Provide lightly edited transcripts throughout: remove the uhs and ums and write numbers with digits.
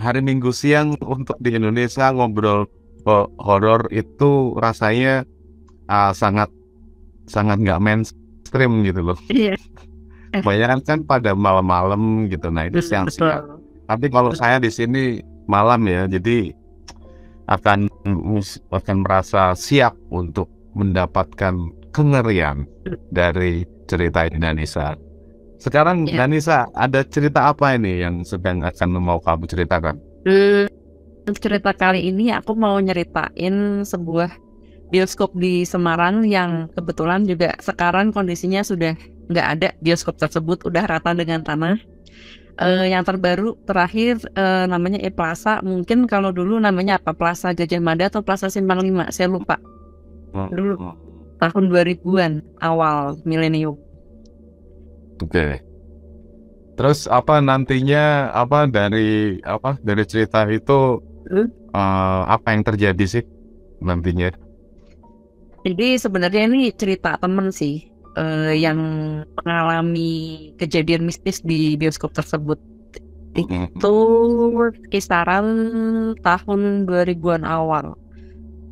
hari Minggu siang untuk di Indonesia ngobrol horor itu rasanya sangat sangat nggak mainstream gitu loh. Iya. Eh, Kebanyakan kan pada malam-malam gitu. Nah itu siang-siang. betul. Tapi kalau saya di sini malam ya, jadi akan akan merasa siap untuk mendapatkan kengerian dari cerita Indonesia. Sekarang Ya. Danisa, ada cerita apa ini yang sedang akan mau kamu ceritakan? Hmm, cerita kali ini aku mau nyeritain sebuah bioskop di Semarang yang kebetulan juga sekarang kondisinya sudah nggak ada, bioskop tersebut udah rata dengan tanah. Yang terbaru terakhir namanya E-Plaza, mungkin kalau dulu namanya apa, Plaza Gajah Mada atau Plaza Simpang 5, saya lupa. Dulu tahun 2000-an awal milenium. Oke. Terus apa nantinya dari cerita itu Hmm. apa yang terjadi sih nantinya? Jadi sebenarnya ini cerita temen sih, yang mengalami kejadian mistis di bioskop tersebut. Itu kisaran tahun 2000-an awal.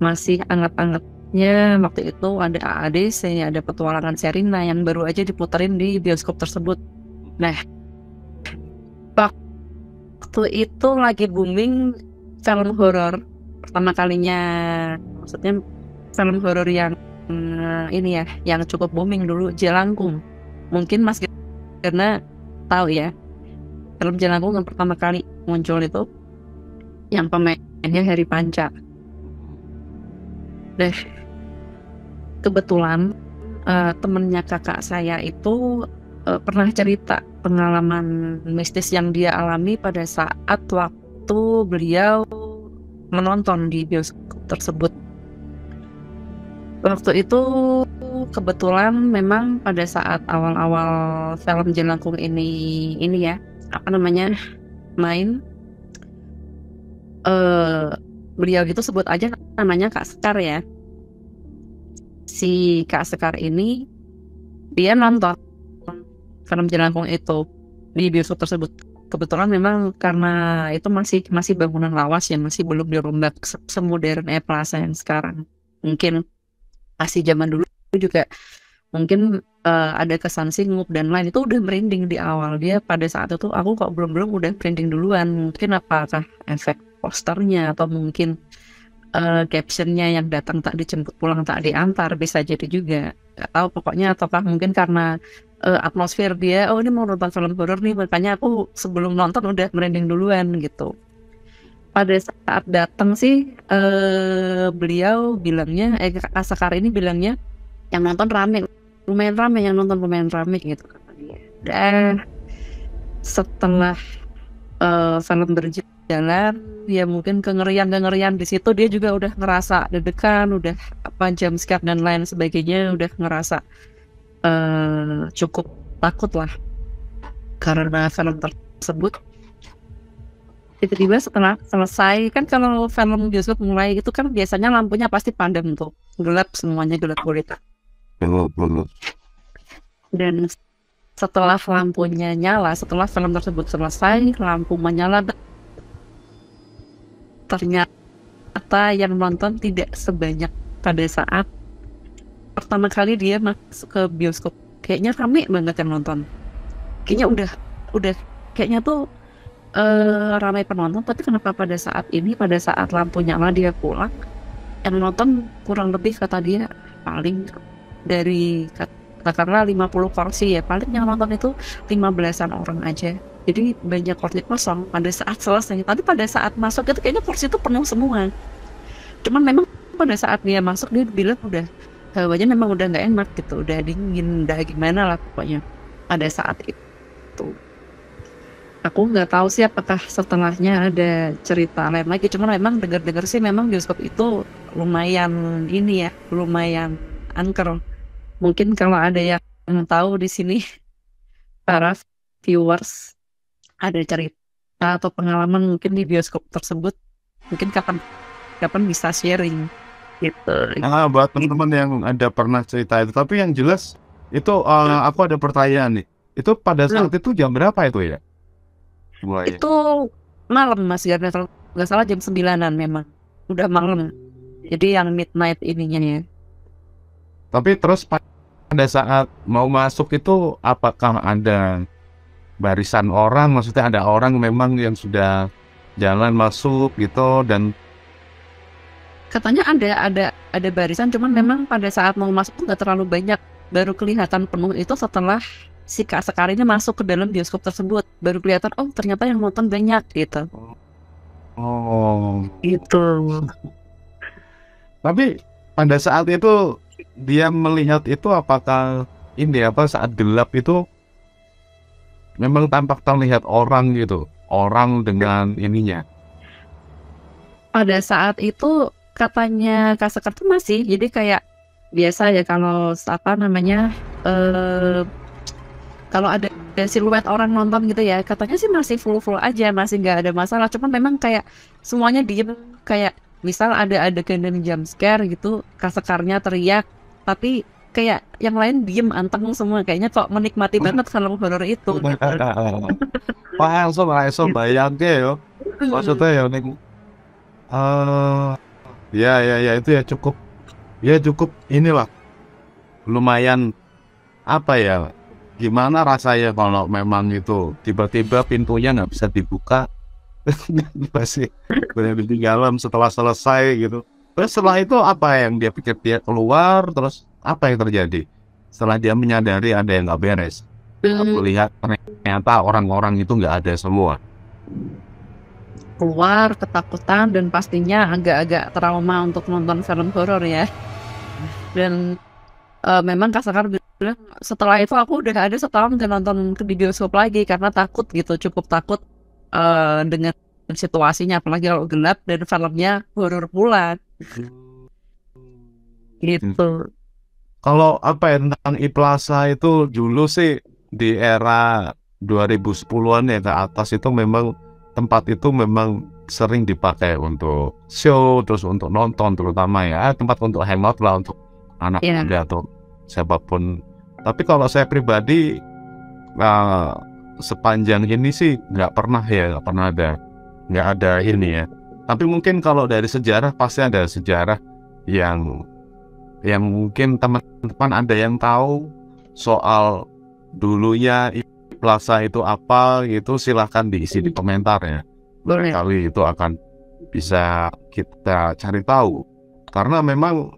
Masih anget-angetnya waktu itu ada AADC, ada Petualangan Sherina yang baru aja diputerin di bioskop tersebut. Nah, waktu itu lagi booming film horor pertama kalinya, maksudnya film horor yang ini ya, yang cukup booming dulu, Jelangkung. Mungkin Mas karena tahu ya, film Jelangkung yang pertama kali muncul itu yang pemainnya Heri Panca. Deh, kebetulan temennya kakak saya itu pernah cerita pengalaman mistis yang dia alami pada saat waktu beliau menonton di bioskop tersebut. Waktu itu kebetulan memang pada saat awal-awal film Jelangkung ini ya, apa namanya, main, beliau itu sebut aja namanya Kak Sekar ya. Si Kak Sekar ini dia nonton film Jelangkung itu di bioskop tersebut. Kebetulan memang karena itu masih bangunan lawas ya, masih belum dirombak semodern E-Plaza yang sekarang. Mungkin masih zaman dulu juga mungkin ada kesan singup dan lain, itu udah merinding di awal. Dia pada saat itu, aku kok belum udah merinding duluan. Mungkin apakah efek posternya atau mungkin captionnya yang datang tak dijemput pulang tak diantar, bisa jadi juga, nggak tahu pokoknya. Ataukah mungkin karena atmosfer dia, oh ini mau nonton film horor nih, makanya aku sebelum nonton udah merinding duluan gitu. Pada saat datang sih beliau bilangnya, Kak Sekar ini bilangnya yang nonton rame, lumayan rame, yang nonton lumayan rame gitu kata dia. Dan setelah film berjalan, ya mungkin kengerian di situ dia juga udah ngerasa deg-degan, udah apa, jump scare dan lain sebagainya, udah ngerasa cukup takut lah karena film tersebut. Tiba-tiba setelah selesai, kan kalau film bioskop mulai itu kan biasanya lampunya pasti padam tuh, gelap, semuanya gelap gulita. Dan setelah lampunya nyala, setelah film tersebut selesai, lampu menyala, ternyata yang nonton tidak sebanyak pada saat pertama kali dia masuk ke bioskop. Kayaknya rame banget yang nonton. Kayaknya udah kayaknya tuh ramai penonton, tapi kenapa pada saat ini, pada saat lampu nyala dia pulang, yang nonton kurang lebih kata dia paling dari katakanlah 50 kursi ya, paling yang nonton itu 15-an orang aja. Jadi banyak kursi kosong pada saat selesai. Tapi pada saat masuk itu kayaknya kursi itu penuh semua. Cuman memang pada saat dia masuk dia bilang udah hawanya memang udah nggak enak gitu, udah dingin, udah gimana lah pokoknya pada saat itu. Aku nggak tahu sih apakah setelahnya ada cerita lain lagi. Cuman memang dengar-dengar sih memang bioskop itu lumayan ini ya, lumayan angker. Mungkin kalau ada yang tahu di sini, para viewers, ada cerita atau pengalaman mungkin di bioskop tersebut, mungkin kapan bisa sharing gitu. Buat teman-teman yang ada pernah cerita itu, tapi yang jelas itu aku ada pertanyaan nih. Itu pada saat itu jam berapa itu ya? Mulai. Itu malam Mas, nggak salah jam 9-an memang. Udah malam. Jadi yang midnight ininya ya. Tapi terus pada saat mau masuk itu apakah ada barisan orang, maksudnya ada orang memang yang sudah jalan masuk gitu dan Katanya ada barisan, cuman memang pada saat mau masuk tuh nggak terlalu banyak. Baru kelihatan penuh itu setelah si Kak Sekar ini masuk ke dalam bioskop tersebut. Baru kelihatan, oh ternyata yang nonton banyak gitu. oh, Gitu. tapi pada saat itu dia melihat itu apakah ini apa saat gelap itu memang tampak terlihat orang gitu, orang dengan ininya. Pada saat itu katanya Kak Sekar tuh masih, jadi kayak biasa ya kalau apa namanya kalau ada siluet orang nonton gitu ya, katanya sih masih full aja, masih nggak ada masalah. Cuman memang kayak semuanya diem, kayak misal ada adegan jump scare gitu, Kak Sekarnya teriak, tapi kayak yang lain diem anteng semua, kayaknya kok menikmati banget film horor itu. Wah, langsung bayangke yo. Maksudnya ya ning ya itu ya cukup inilah lumayan apa ya, gimana rasanya kalau memang itu tiba-tiba pintunya nggak bisa dibuka masih berada di dalam setelah selesai gitu. Terus setelah itu apa yang dia pikir, dia keluar terus apa yang terjadi setelah dia menyadari ada yang nggak beres, melihat ternyata orang-orang itu nggak ada semua. Keluar ketakutan dan pastinya agak-agak trauma untuk nonton film horor ya. Dan memang Kak Sekar bilang setelah itu aku udah ada setahun gak nonton di bioskop lagi karena takut gitu, cukup takut dengan situasinya, apalagi kalau gelap dan filmnya horor pula gitu. Kalau apa ya tentang iPlaza itu dulu sih di era 2010-an ya ke atas itu memang tempat itu memang sering dipakai untuk show, terus untuk nonton terutama ya, tempat untuk hangout lah untuk anak muda atau siapapun. Tapi kalau saya pribadi sepanjang ini sih nggak pernah nggak ada ini ya. Tapi mungkin kalau dari sejarah pasti ada sejarah yang mungkin teman-teman ada yang tahu soal dulunya Plaza itu apa gitu, silahkan diisi di komentar ya. Boleh. Kali itu akan bisa kita cari tahu karena memang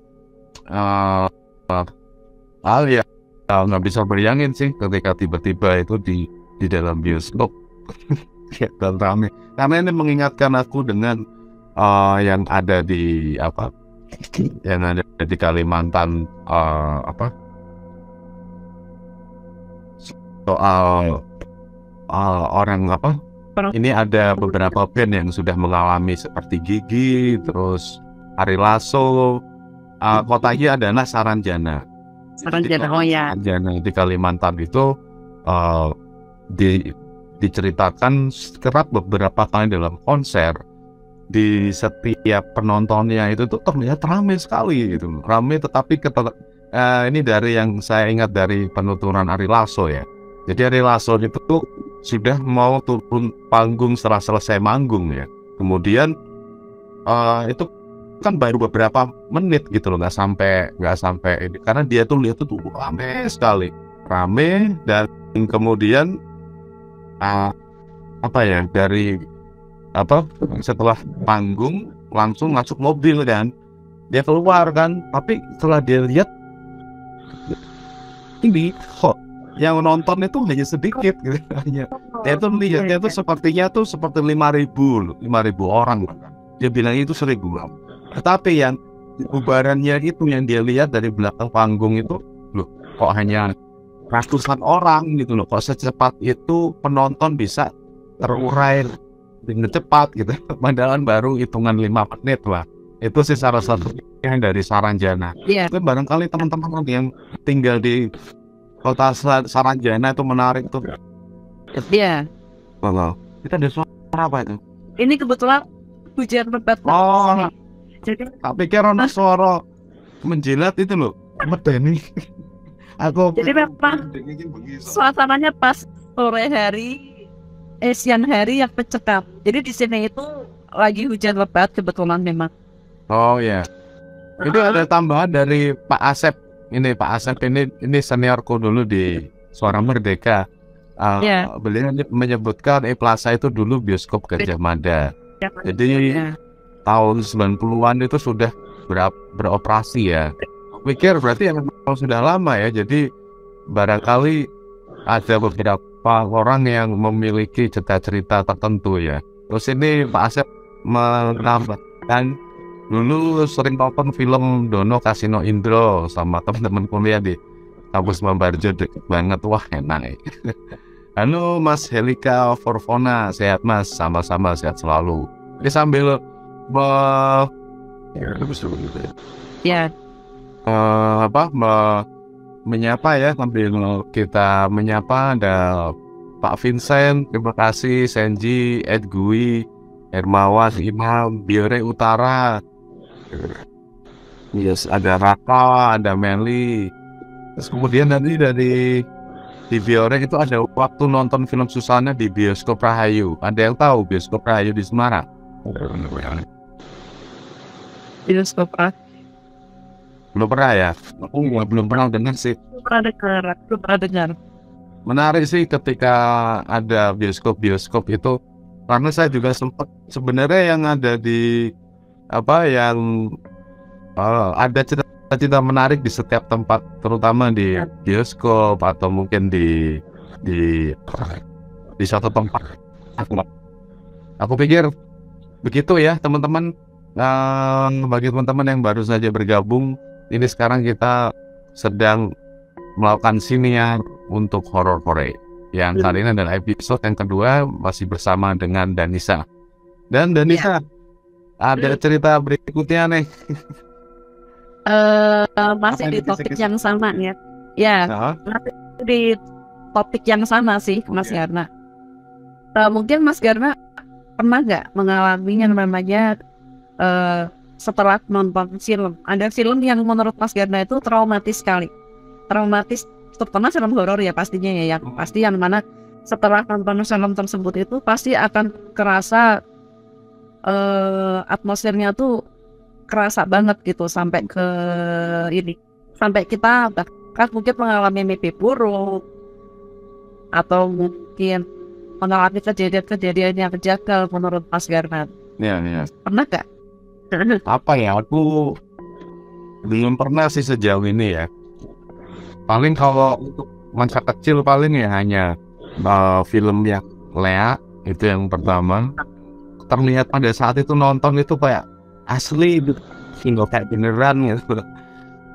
ya nggak bisa bayangin sih ketika tiba-tiba itu di dalam bioskop dan rame, karena ini mengingatkan aku dengan yang ada di Kalimantan soal orang ini ada beberapa band yang sudah mengalami seperti Gigi, terus Ari Lasso, kotanya adalah Saranjana. Saranjana di Kalimantan itu diceritakan kerap beberapa kali dalam konser, di setiap penontonnya itu tuh terlihat ramai sekali gitu, ramai. Tetapi ini dari yang saya ingat dari penuturan Ari Lasso ya. Jadi Ari Lasso itu tuh sudah mau turun panggung setelah selesai manggung ya. Kemudian itu kan baru beberapa menit gitu loh, nggak sampai ini, karena dia tuh lihat tuh rame sekali, rame. Dan kemudian dari setelah panggung langsung masuk mobil kan, dia keluar kan, tapi setelah dia lihat ini kok yang nonton itu hanya sedikit gitu, hanya dia tuh lihatnya tuh sepertinya tuh seperti 5.000 orang, dia bilang itu 1.000. Tetapi yang bubarannya itu yang dia lihat dari belakang panggung itu, loh kok hanya ratusan orang gitu loh, kok secepat itu penonton bisa terurai dengan cepat gitu, padahal baru hitungan 5 menit lah. Itu sih salah satu yang dari Saranjana. Tapi barangkali teman-teman yang tinggal di kota Saranjana itu menarik tuh. Iya. Wow. Kita ada suara apa itu? Ini kebetulan hujan lebat. Jadi tak pikir ada suara menjilat itu loh, medeni. Aku jadi memang suasananya pas sore hari siang hari yang mencekam. Jadi di sini itu lagi hujan lebat kebetulan memang. Oh ya. Itu ada tambahan dari Pak Asep. Ini Pak Asep ini seniorku dulu di Suara Merdeka. Ya. Beliau menyebutkan Plaza itu dulu bioskop Gajah Mada. Jadi tahun 90-an itu sudah beroperasi ya. Pikir berarti yang sudah lama ya. Jadi barangkali ada beberapa orang yang memiliki cerita-cerita tertentu ya. Terus ini Pak Asep menambahkan dulu sering nonton film Dono Kasino Indro sama teman-teman kuliah di kampus Mambarjo, deket banget, wah enak. Halo Mas Helika Forfona, sehat Mas, sama-sama sehat selalu. Ini sambil menyapa ya, sambil kita menyapa ada Pak Vincent, terima kasih, Senji, Ed Gui, Hermawan, Imam, Biore Utara. Yes, ada Raka, ada Meli. Terus kemudian nanti dari di Biore itu ada waktu nonton film Susana di bioskop Rahayu. Ada yang tahu bioskop Rahayu di Semarang? Bioskop Belum pernah ya? Aku belum pernah dengar sih. belum pernah dengar. Menarik sih ketika ada bioskop itu, karena saya juga sempat sebenarnya yang ada di ada cerita menarik di setiap tempat, terutama di bioskop atau mungkin di suatu tempat. Aku pikir begitu ya teman-teman. Bagi teman-teman yang baru saja bergabung, ini sekarang kita sedang melakukan siniar untuk horor Korea. Yang kali ini adalah episode yang kedua, masih bersama dengan Danisa. Dan Danisa, ada cerita berikutnya nih. Masih di topik yang sama ya. Ya, masih di topik yang sama sih Mas Garna. Mungkin Mas Garna pernah nggak mengalami yang namanya setelah nonton film, ada film yang menurut Mas Garna itu traumatis sekali. Traumatis, terutama film horor ya pastinya ya, yang pasti yang mana setelah nonton film tersebut itu pasti akan kerasa atmosfernya tuh kerasa banget gitu, sampai ke ini, sampai kita bahkan mungkin mengalami mimpi buruk atau mungkin mengalami kejadian-kejadian yang kejanggal menurut Mas Garna. Ya. Pernah gak? Apa ya, aku belum pernah sih sejauh ini ya. Paling kalau untuk masa kecil paling ya hanya film yang Lea, itu yang pertama. Terlihat pada saat itu nonton itu kayak asli gitu, kayak beneran gitu.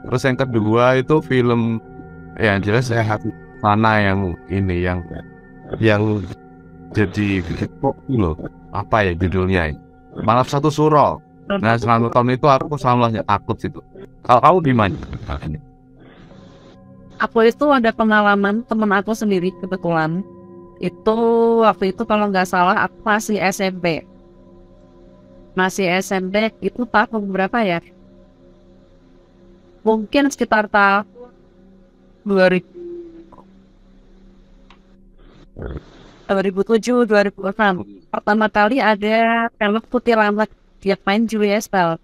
Terus yang kedua itu film ya jelas Sehat Mana, yang ini yang jadi loh, apa ya judulnya, Malam Satu Suro. Nah selama tahun itu aku selalu takut situ. Kalau kamu gimana? Aku itu ada pengalaman temen aku sendiri kebetulan. Itu waktu itu kalau nggak salah aku masih SMP. Masih SMP itu tahun berapa ya? Mungkin sekitar tahun 2007, 2006. Pertama kali ada film Kuntilanak, dia main Julia Estelle.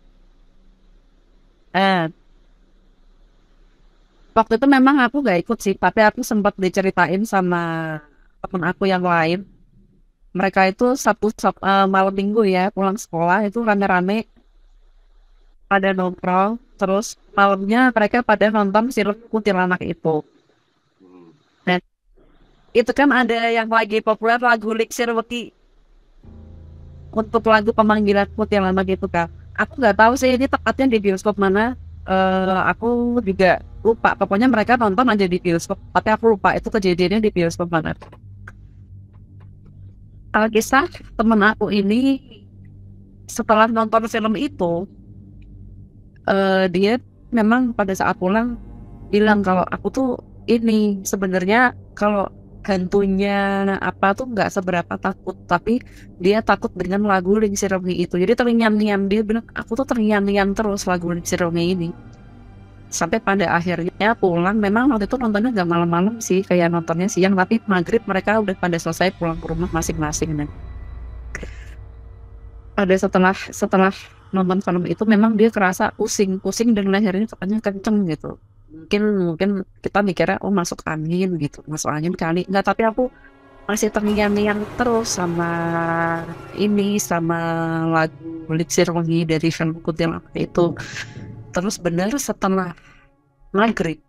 Waktu itu memang aku gak ikut sih, tapi aku sempat diceritain sama temen aku yang lain. Mereka itu malam minggu ya pulang sekolah itu rame-rame pada nongkrong, terus malamnya mereka pada nonton film Kuntilanak itu. Dan itu kan ada yang lagi populer lagu Liksir Weki untuk lagu pemanggilan Kuntilanak itu kan. Aku nggak tahu sih ini tepatnya di bioskop mana. Aku juga lupa. Pokoknya mereka nonton aja di bioskop, tapi aku lupa itu kejadiannya di bioskop mana. Kisah temen aku ini setelah nonton film itu, dia memang pada saat pulang bilang kalau aku tuh ini sebenarnya kalau hantunya apa tuh nggak seberapa takut, tapi dia takut dengan lagu Lingsir Wengi itu. Jadi terngiang-ngiang, dia bilang aku tuh terngiang-ngiang terus lagu Lingsir Wengi ini. Sampai pada akhirnya pulang, memang waktu itu nontonnya nggak malam-malam sih, kayak nontonnya siang, tapi maghrib mereka udah pada selesai pulang ke rumah masing-masing. Dan pada setelah nonton film itu memang dia kerasa pusing dan lehernya katanya kenceng gitu. Mungkin kita mikirnya oh masuk angin gitu, masuk angin kali. Enggak, tapi aku masih terngiang-ngiang terus sama lagu Elixir Wangi dari film Kuntilanak itu. Terus benar setelah maghrib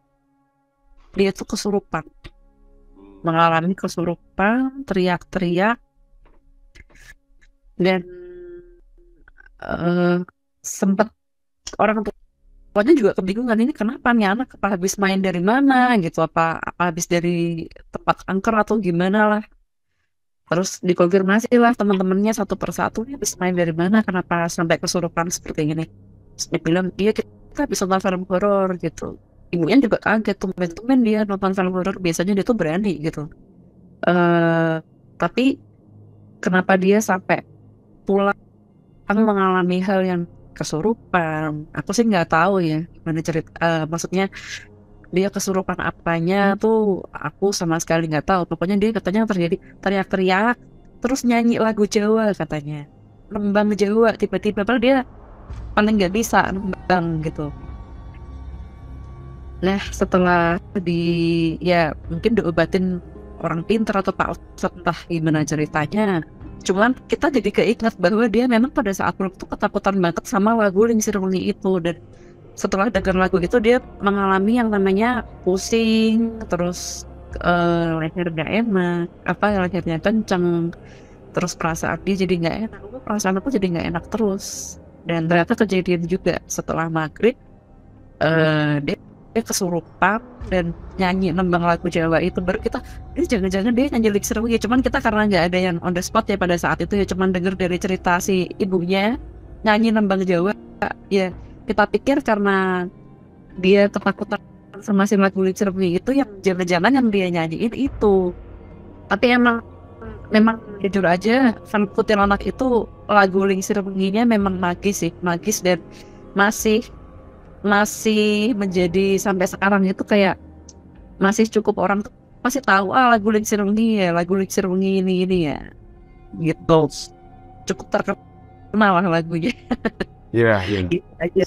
dia tuh kesurupan, mengalami kesurupan, teriak-teriak, dan sempet orang tuanya juga kebingungan, ini kenapa nih anak, apa habis main dari mana gitu, apa habis dari tempat angker atau gimana lah. Terus dikonfirmasi lah teman-temannya satu persatu, ini habis main dari mana, kenapa sampai kesurupan seperti ini. Terus dia bilang iya kita habis nonton film horor gitu. Ibunya juga kaget, tumben-tumben dia nonton film horor, biasanya dia tuh berani gitu. Tapi kenapa dia sampai pulang mengalami hal yang kesurupan, aku sih nggak tahu ya gimana cerita, maksudnya dia kesurupan apanya tuh aku sama sekali nggak tahu. Pokoknya dia katanya terjadi teriak-teriak terus nyanyi lagu Jawa, katanya nembang Jawa tiba-tiba, padahal dia paling nggak bisa nembang gitu. Nah setelah ya mungkin diobatin orang pintar atau Pak Ustadz, entah gimana ceritanya, cuman kita jadi keinget bahwa dia memang pada saat pulang tuh ketakutan banget sama lagu Elixir Wangi itu. Dan setelah dengar lagu itu dia mengalami yang namanya pusing, terus leher gak enak, lehernya kenceng, terus perasaan dia jadi gak enak, perasaan aku jadi gak enak terus. Dan ternyata kejadian juga setelah maghrib, dia kesurupan dan nyanyi nembang lagu Jawa itu. Baru kita, ini jangan-jangan dia nyanyi Elixir Wangi. Cuman kita karena nggak ada yang on the spot ya pada saat itu ya, cuman denger dari cerita si ibunya nyanyi nembang Jawa ya, kita pikir karena dia ketakutan sama si lagu Elixir Wangi itu, yang jangan-jangan yang dia nyanyiin itu. Tapi memang jujur aja film Kuntilanak itu lagu Elixir Wanginya memang magis dan masih menjadi sampai sekarang itu kayak masih cukup orang tuh masih tahu lagu Elixir Wangi ya, lagu Elixir Wangi ini ya gitu, cukup terkenal lah lagunya. Iya.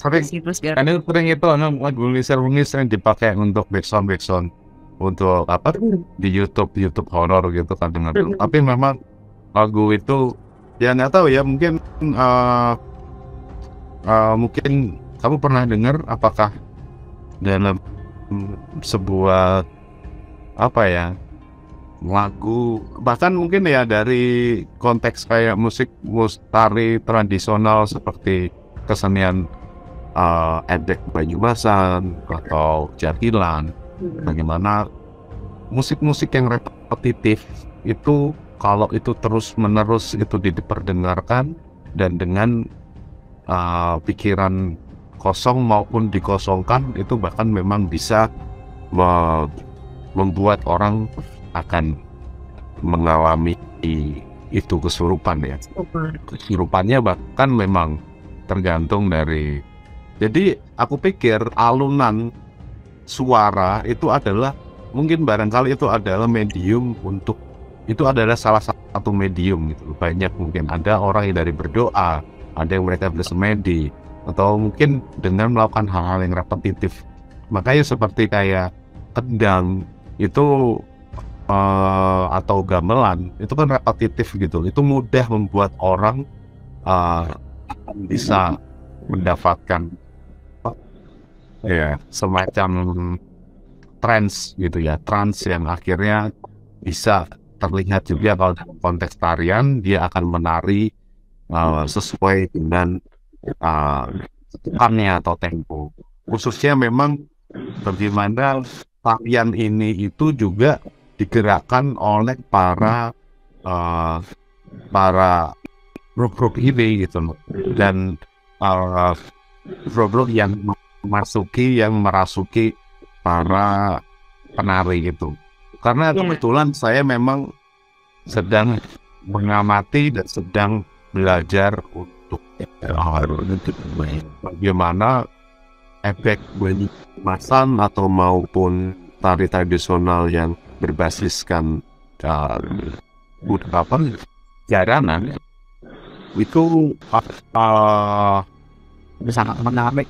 Karena sering itu lagu Elixir Wangi sering dipakai untuk backsound untuk di YouTube horor gitu kan dengar. Tapi memang lagu itu ya nggak tahu ya, mungkin mungkin kamu pernah dengar, apakah dalam sebuah lagu, bahkan mungkin ya dari konteks kayak musik tari tradisional seperti kesenian Edek Banyumasan atau Jatilan, bagaimana musik-musik yang repetitif itu kalau itu terus-menerus itu diperdengarkan dan dengan pikiran kosong maupun dikosongkan, itu bahkan memang bisa membuat orang akan mengalami itu kesurupan ya. Kesurupannya bahkan memang tergantung dari, jadi aku pikir alunan suara itu adalah mungkin barangkali itu adalah medium untuk, itu adalah salah satu medium gitu. Banyak mungkin ada orang yang dari berdoa, ada yang mereka bersemedi, atau mungkin dengan melakukan hal-hal yang repetitif. Makanya seperti kayak kendang itu atau gamelan itu kan repetitif gitu, itu mudah membuat orang bisa mendapatkan semacam trance gitu ya, trance yang akhirnya bisa terlihat juga kalau dalam konteks tarian dia akan menari sesuai dengan tekannya atau tempo. Khususnya memang bagaimana tarian ini itu juga digerakkan oleh para grup-grup ini gitu loh, dan grup-grup yang merasuki para penari gitu. Karena kebetulan saya memang sedang mengamati dan sedang belajar untuk bagaimana efek masan atau maupun tari tradisional yang berbasiskan jaranan itu sangat menarik,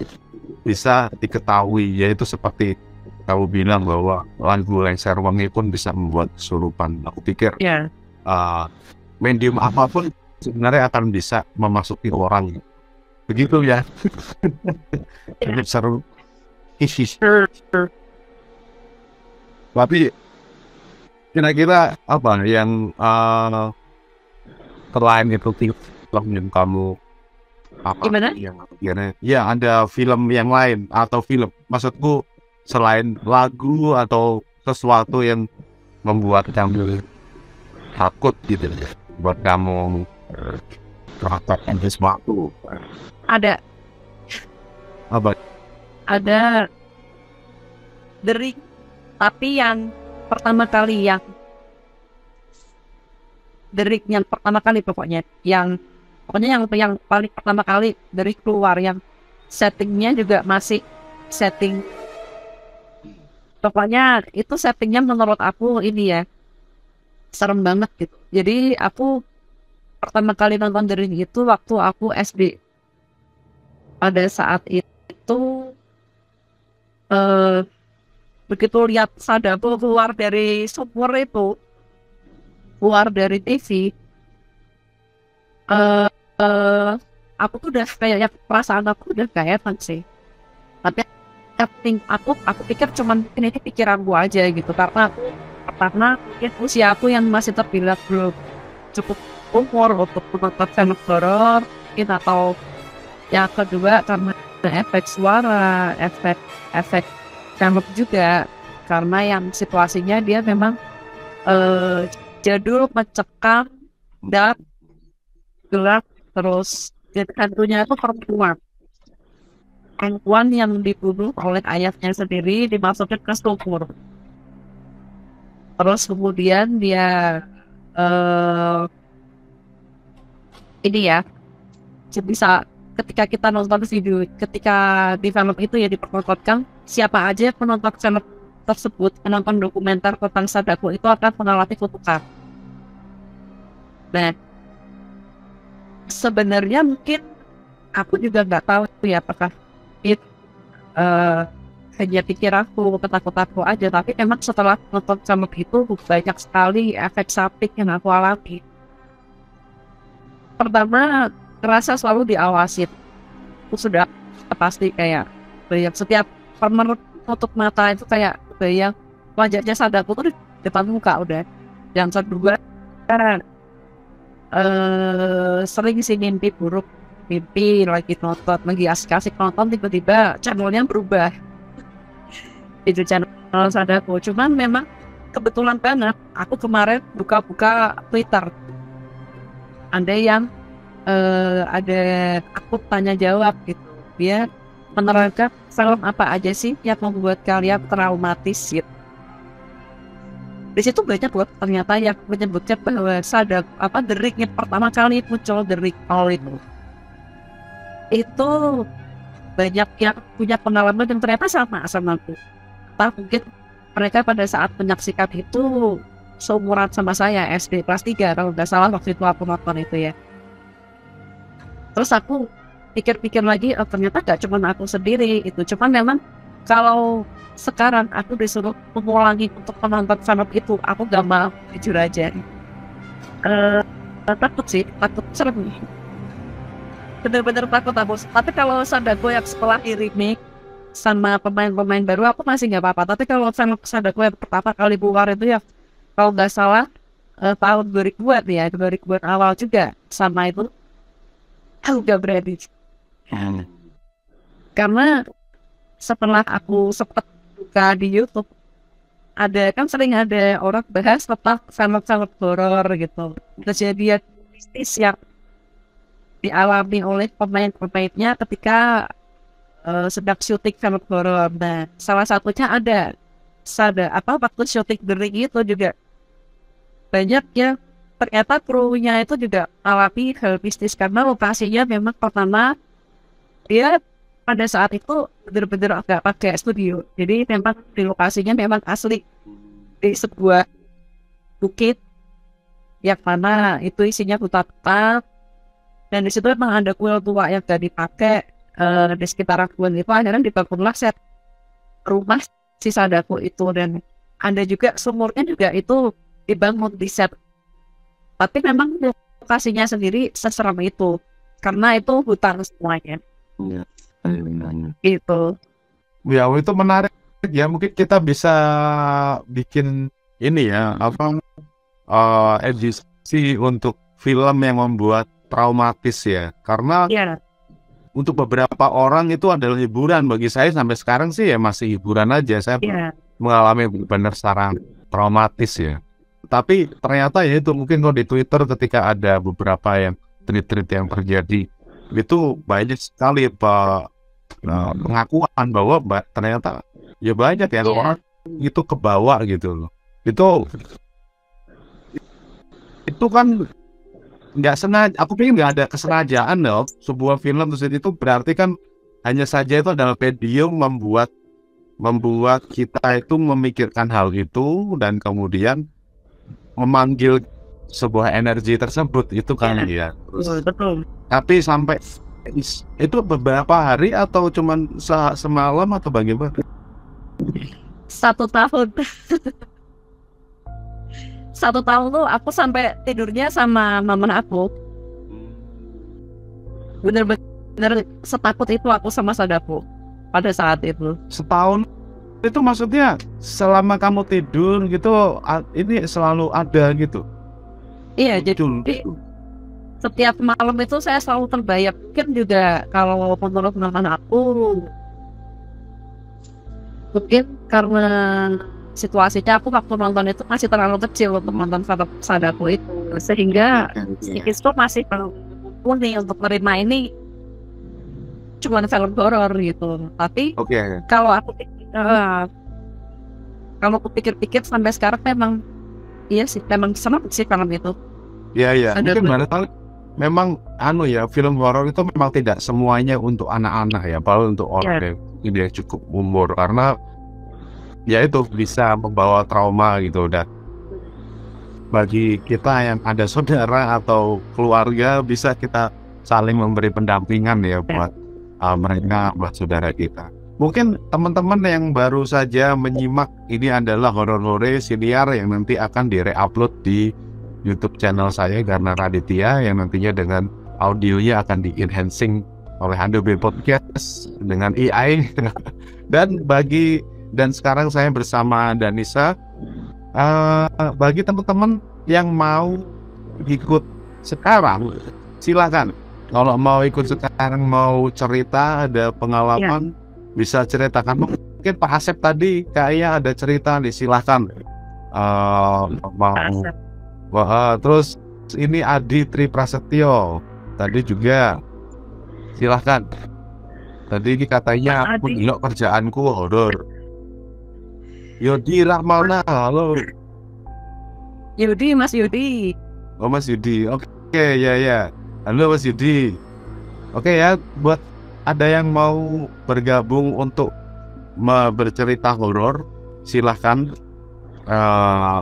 bisa diketahui, yaitu seperti kamu bilang bahwa lagu Lengser Wengi pun bisa membuat kesurupan. Aku pikir medium apapun sebenarnya akan bisa memasuki orang. Begitu ya. Cukup seru. Tapi kira-kira apa yang selain itu film yang kamu Gimana? Ya, ada film yang lain atau film, maksudku selain lagu atau sesuatu yang membuat kamu takut gitu, buat kamu merasakan sesuatu. Ada Apa? ada The Ring, tapi yang pertama kali The Ring yang pertama kali pokoknya yang paling pertama kali dari keluar, yang settingnya juga masih setting, pokoknya itu settingnya menurut aku ini ya serem banget gitu. Jadi aku pertama kali nonton The Ring itu waktu aku SD. Pada saat itu begitu lihat Sadako keluar dari sumur itu, keluar dari TV, aku tuh udah kayak perasaan aku udah gak enak sih. Tapi aku pikir cuman ini pikiran gua aja gitu, karena mungkin usia aku yang masih terbilang belum cukup umur untuk menonton film horor mungkin, atau yang kedua karena efek suara, efek film juga, karena yang situasinya dia memang jadul, mencekam dan gelap, terus hantunya itu perempuan yang dibunuh oleh ayahnya sendiri, dimasukin ke sumur. Terus kemudian dia ini ya bisa, ketika kita nonton video, ketika di film itu ya dipertontonkan, siapa aja penonton film tersebut menonton dokumenter tentang Sadako itu akan mengalami kutukan. Nah, sebenarnya mungkin aku juga nggak tahu ya apakah itu hanya pikiranku, ketakutanku aja, tapi emang setelah nonton film itu banyak sekali efek samping yang aku alami. Pertama, ngerasa selalu diawasin. Aku sudah pasti kayak bayang setiap menutup mata itu kayak bayang wajahnya Sadako tuh di depan muka udah. Yang kedua, sering sih mimpi buruk, mimpi lagi nonton, lagi asik-asik nonton, tiba-tiba channelnya berubah. Itu channel Sadako. Cuman memang kebetulan banget aku kemarin buka-buka Twitter, ada yang ada akun tanya jawab gitu, dia menerangkan film apa aja sih yang membuat kalian traumatis gitu. Di situ banyak buat ternyata yang menyebutkan bahwa The Ring yang pertama kali muncul, The Ring itu banyak yang punya pengalaman yang ternyata sama aku. Entah mungkin mereka pada saat menyaksikan itu seumuran sama saya, SD kelas 3 kalau nggak salah waktu itu aku nonton itu ya. Terus aku pikir-pikir lagi, ternyata gak cuma aku sendiri itu. Cuman memang kalau sekarang aku disuruh mengulangi untuk menonton film itu, aku gak mau, jujur aja. Takut sih, takut serem. Bener-bener takut aku. Tapi kalau Sadako yang setelah di remake sama pemain-pemain baru, aku masih gak apa-apa. Tapi kalau film Sadako yang pertama kali keluar itu ya, kalau nggak salah tahun 2000-an ya, 2000-an awal juga, sama itu aku gak berani. Karena setelah aku sempat buka di YouTube, sering ada orang bahas tentang film-film horor gitu, kejadian mistis yang dialami oleh pemain-pemainnya ketika sedang syuting film horor. Nah, salah satunya waktu syuting The Ring itu juga banyak ya, ternyata krunya itu juga alami hal mistis, karena lokasinya memang pertama dia pada saat itu bener-bener agak pakai studio. Jadi memang di lokasinya memang asli di sebuah bukit yang mana itu isinya hutan tetap, dan di situ memang ada kuil tua yang gak dipakai. Di sekitaran kuil itu akhirnya dibangunlah set rumah si Sadako itu, dan ada juga sumurnya juga itu dibangun di set. Tapi memang lokasinya sendiri seseram itu karena itu hutan semuanya. Iya. Gitu. Ya, itu menarik ya. Mungkin kita bisa bikin ini ya, apa edisi untuk film yang membuat traumatis ya. Karena Iya. untuk beberapa orang itu adalah hiburan. Bagi saya sampai sekarang sih ya masih hiburan aja. Saya Iya. mengalami benar secara traumatis ya. Tapi ternyata ya itu mungkin kalau di Twitter ketika ada beberapa yang tweet-tweet yang terjadi itu banyak sekali pengakuan bahwa ternyata ya banyak ya Iya. orang itu kebawa gitu loh. Itu kan nggak sengaja. Aku pikir nggak ada kesengajaan loh. Sebuah film itu berarti kan hanya saja itu adalah medium membuat kita itu memikirkan hal itu dan kemudian memanggil sebuah energi tersebut itu kan ya. Betul. Tapi sampai itu beberapa hari atau cuman semalam atau bagaimana? 1 tahun. 1 tahun tuh aku sampai tidurnya sama mama aku. Bener-bener setakut itu aku sama Sadako pada saat itu. Setahun itu maksudnya selama kamu tidur gitu ini selalu ada gitu. Iya, jadi setiap malam itu saya selalu terbayang. Mungkin juga kalau menurut mama aku, mungkin karena situasinya aku waktu nonton itu masih terlalu kecil untuk nonton film Sadako itu, sehingga psikisku masih belum mumpuni untuk menerima ini cuma film horor gitu. Tapi kalau aku pikir-pikir sampai sekarang memang iya sih, memang senang sih film itu. Iya. Mungkin barangkali memang film horor itu memang tidak semuanya untuk anak-anak ya, apalagi untuk orang yang cukup umur, karena ya itu bisa membawa trauma gitu. Dan bagi kita yang ada saudara atau keluarga bisa kita saling memberi pendampingan ya buat mereka, buat saudara kita. Mungkin teman-teman yang baru saja menyimak, ini adalah horor-hore siniar yang nanti akan di-re-upload di YouTube channel saya Garna Raditya, yang nantinya dengan audionya akan di-enhancing oleh Adobe Podcast dengan AI. Dan sekarang saya bersama Danisa. Bagi teman-teman yang mau ikut sekarang, silakan. Kalau mau ikut sekarang, mau cerita, ada pengalaman, bisa ceritakan. Mungkin Pak Asep tadi kayaknya ada cerita nih, silahkan. Terus ini Adi Tri Prasetyo tadi juga, silahkan. Tadi katanya mengelok kerjaanku horor. Yodi Rahmana, halo. Mas Yudi. Oh, Mas Yudi, oke, ya. Halo Mas Yudi. Oke ya, buat ada yang mau bergabung untuk bercerita horor, silahkan.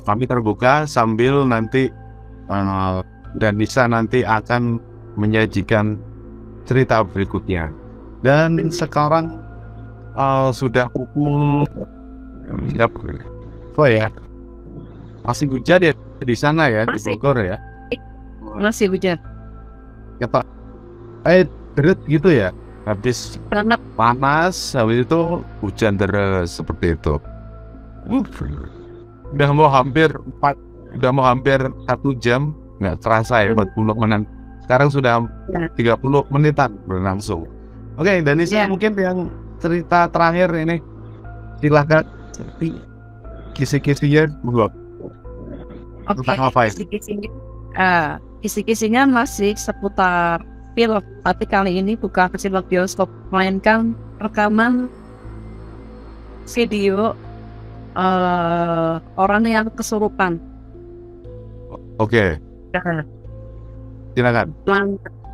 Kami terbuka sambil nanti Danisa nanti akan menyajikan cerita berikutnya. Dan sekarang sudah pukul ya? Masih hujan ya di sana ya, di Bogor ya? Masih hujan. Ya Pak, deret gitu ya? Habis panas, habis itu hujan deras seperti itu. Udah mau hampir 1 jam, nggak terasa ya, 40 menit. Sekarang sudah 30 menitan berlangsung. Oke, Danisa mungkin yang cerita terakhir ini, silahkan. Kisi-kisinya tentang apa ya? Kisi-kisinya masih seputar film, tapi kali ini bukan film bioskop, melainkan rekaman video orang yang kesurupan. Oke. Silakan.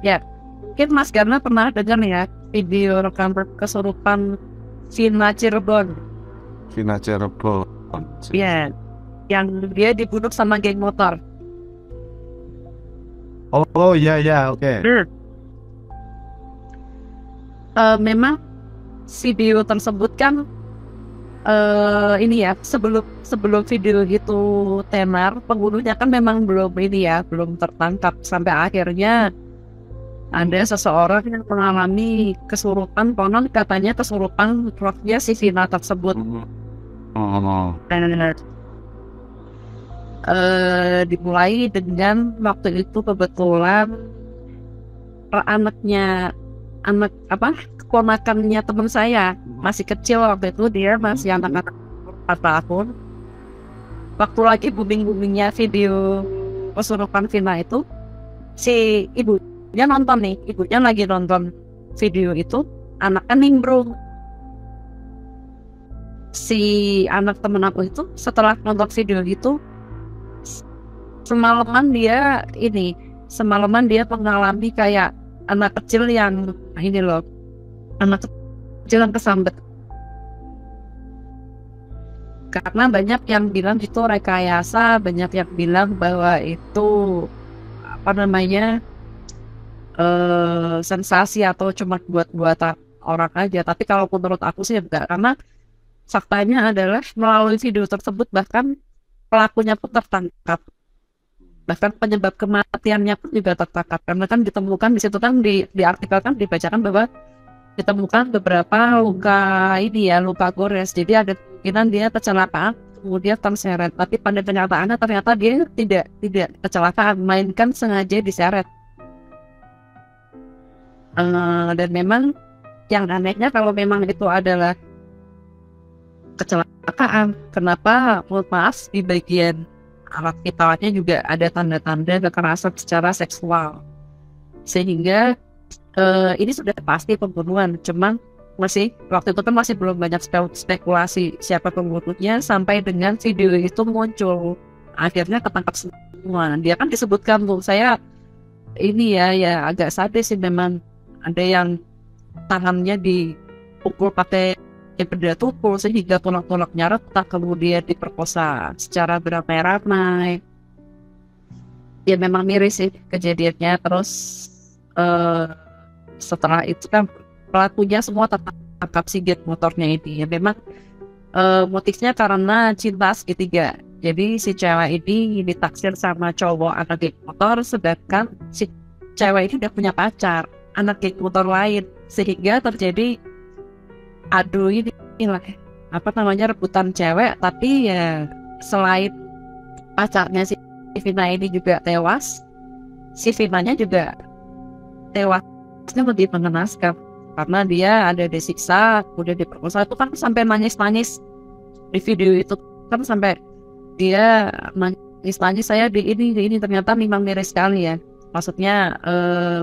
Ya, mungkin Mas Garna pernah dengar ya video rekam kesurupan Vina Cirebon. Vina Cirebon. Ya, yang dia dibunuh sama geng motor. Oh ya oke. Memang video tersebut kan ini ya, sebelum video itu tenar, penghulunya kan memang belum tertangkap, sampai akhirnya ada seseorang yang mengalami kesurupan, konon katanya kesurupan rohnya si Vina tersebut. Dan dimulai dengan waktu itu kebetulan keponakannya teman saya masih kecil waktu itu, dia masih anak-anak 4 tahun. Waktu lagi booming-boomingnya video kesurupan Vina itu, si ibunya lagi nonton video itu, anaknya nimbrung. Si anak temen aku itu setelah nonton video itu, semalaman dia mengalami kayak anak kecil yang kesambet. Karena banyak yang bilang itu rekayasa, banyak yang bilang bahwa itu sensasi atau cuma buat-buatan orang aja. Tapi kalau menurut aku sih enggak, karena faktanya adalah melalui video tersebut bahkan pelakunya pun tertangkap, bahkan penyebab kematiannya pun juga tertangkap, karena kan ditemukan di situ kan di artikel kan dibacakan bahwa ditemukan beberapa luka gores. Jadi ada kemungkinan dia kecelakaan kemudian terseret, tapi pada kenyataannya ternyata dia tidak kecelakaan, melainkan sengaja diseret. Dan memang yang anehnya, kalau memang itu adalah kecelakaan, kenapa maaf di bagian alat vitalnya juga ada tanda-tanda kekerasan secara seksual, sehingga ini sudah pasti pembunuhan. Cuman waktu itu kan masih belum banyak spekulasi siapa pembunuhnya, sampai dengan video itu muncul, akhirnya ketangkap semua. Dia kan disebutkan tuh, saya ya agak sadis sih, memang ada yang tangannya dipukul pakai benda tumpul sehingga tulang-tulangnya retak, kemudian diperkosa secara beramai-ramai. Ya memang miris sih kejadiannya. Terus setelah itu kan pelakunya semua tertangkap, si geng motornya ini. Ya memang motifnya karena cinta segitiga. Jadi si cewek ini ditaksir sama cowok anak geng motor, sedangkan si cewek ini udah punya pacar anak geng motor lain, sehingga terjadi rebutan cewek. Tapi ya selain pacarnya si Vina ini juga tewas, si Vinanya juga tewasnya lebih mengenaskan, karena dia ada disiksa, kemudian diperkosa. Itu kan sampai nangis-nangis di video itu kan, sampai dia nangis-nangis, saya di ini ternyata memang miris sekali ya. Maksudnya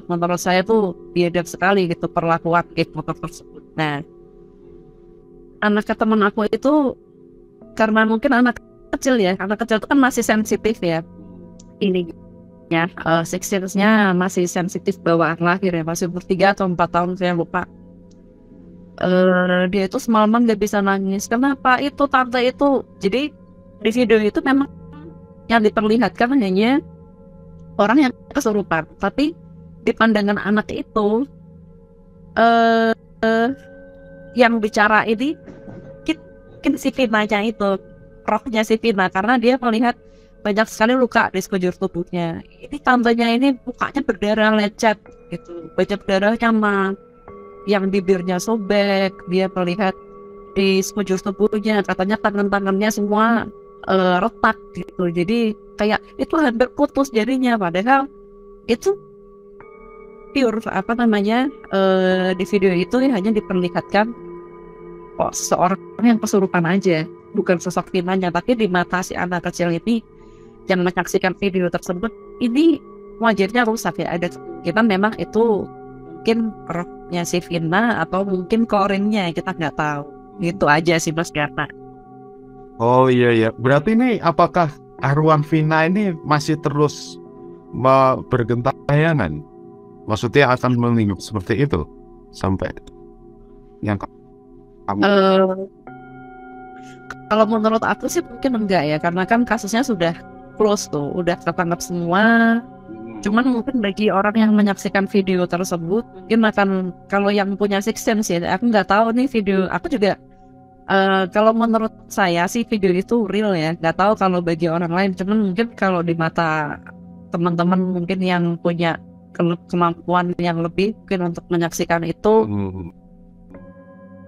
menurut saya tuh biadab sekali gitu perlakuan geng motor tersebut. Nah, anak teman aku itu, karena mungkin anak kecil itu kan masih sensitif ya, six sense-nya masih sensitif bawaan lahir ya, masih umur 3 atau 4 tahun, saya lupa. Dia itu semalaman gak bisa nangis. Kenapa? Itu tante itu, jadi di video itu memang yang diperlihatkan hanya orang yang kesurupan, tapi di pandangan anak itu yang bicara ini mungkin si Vinanya itu, rohnya si Vina, karena dia melihat banyak sekali luka di sekujur tubuhnya. Ini tantenya ini mukanya berdarah lecet gitu, banyak darahnya, yang bibirnya sobek. Dia melihat di sekujur tubuhnya, katanya tangan-tangannya semua retak gitu. Jadi kayak itu hampir putus jadinya, padahal itu pure di video itu hanya diperlihatkan seseorang yang kesurupan aja, bukan sosok Vinanya. Tapi di mata si anak kecil ini yang menyaksikan video tersebut, ini wajahnya rusak ya. Ada kemungkinan memang itu mungkin rohnya si Vina atau mungkin korinnya, kita nggak tahu. Itu aja sih Mas Gata. Oh iya, berarti ini apakah arwah Vina ini masih terus bergentayangan? Maksudnya akan meninggal seperti itu? sampai yang kamu Eh, kalau menurut aku sih mungkin enggak ya, karena kan kasusnya sudah close tuh, udah tertangkap semua. Cuman mungkin bagi orang yang menyaksikan video tersebut, mungkin akan, kalau yang punya Sixth Sense ya, aku nggak tahu nih video, aku juga kalau menurut saya sih video itu real ya, nggak tahu kalau bagi orang lain. Cuman mungkin kalau di mata teman-teman mungkin yang punya kemampuan yang lebih mungkin untuk menyaksikan itu,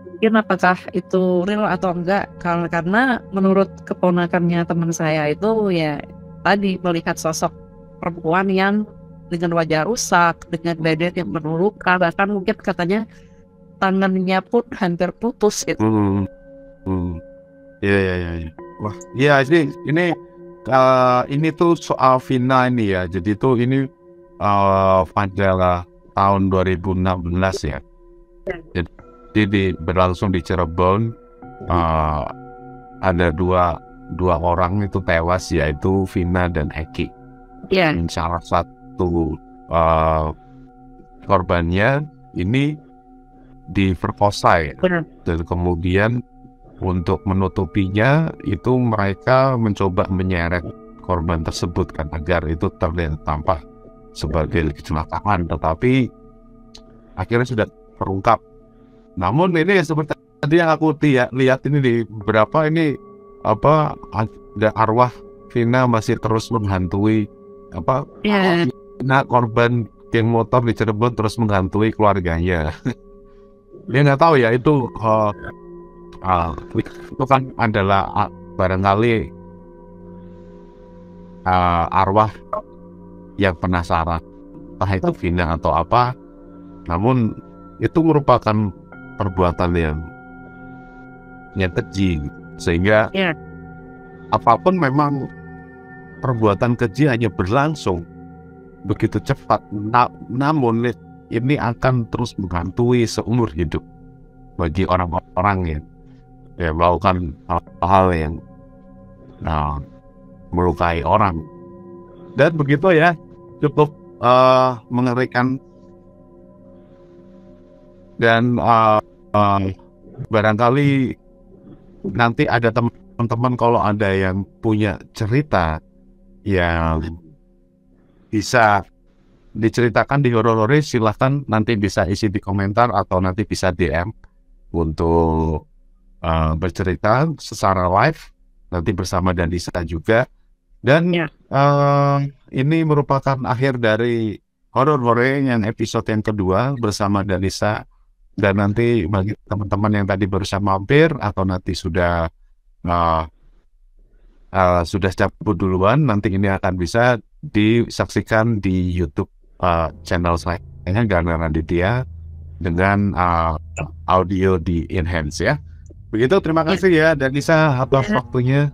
mungkin apakah itu real atau enggak, karena menurut keponakannya teman saya itu ya tadi melihat sosok perempuan yang dengan wajah rusak, dengan badan yang penuh luka, bahkan mungkin katanya tangannya pun hampir putus gitu. Iya. Wah, iya ini tuh soal Vina ini ya. Jadi tuh ini pada tahun 2016 ya. Jadi berlangsung di Cirebon. Ada dua orang itu tewas, yaitu Vina dan Eki. Iya. Salah satu korbannya ini diperkosa ya. Benar. Dan kemudian untuk menutupinya itu mereka mencoba menyeret korban tersebut kan, agar itu terlihat tampak sebagai kecelakaan, tetapi akhirnya sudah terungkap. Namun ini seperti tadi yang aku lihat ini di beberapa ini ada arwah Vina masih terus menghantui korban geng motor di Cirebon, terus menghantui keluarganya. Dia nggak tahu ya itu kan adalah barangkali arwah yang penasaran, entah itu Vina atau apa. Namun itu merupakan perbuatan yang keji, sehingga apapun memang perbuatan keji hanya berlangsung begitu cepat, namun ini akan terus menghantui seumur hidup bagi orang-orang yang melakukan hal-hal yang melukai orang. Dan begitu ya, cukup mengerikan. Dan barangkali nanti ada teman-teman kalau ada yang punya cerita yang bisa diceritakan di Horor, silahkan nanti bisa isi di komentar atau nanti bisa DM untuk bercerita secara live nanti bersama Danisa juga. Dan ini merupakan akhir dari Horor yang episode yang kedua bersama Danisa. Dan nanti bagi teman-teman yang tadi baru saja mampir atau nanti sudah cabut duluan, nanti ini akan bisa disaksikan di YouTube channel saya Gana Raditya dengan audio di enhance ya. Begitu, terima kasih ya Danisa atas waktunya.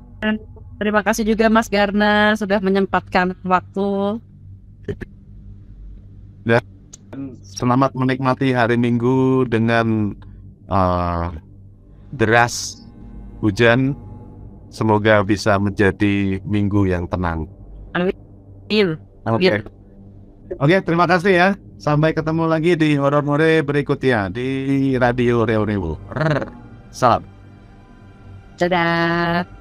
Terima kasih juga Mas Garna sudah menyempatkan waktu. Dan selamat menikmati hari Minggu dengan deras hujan. Semoga bisa menjadi minggu yang tenang. Amin. Oke, terima kasih ya. Sampai ketemu lagi di Horor berikutnya di Radio Reonewo. Salam. Dadah.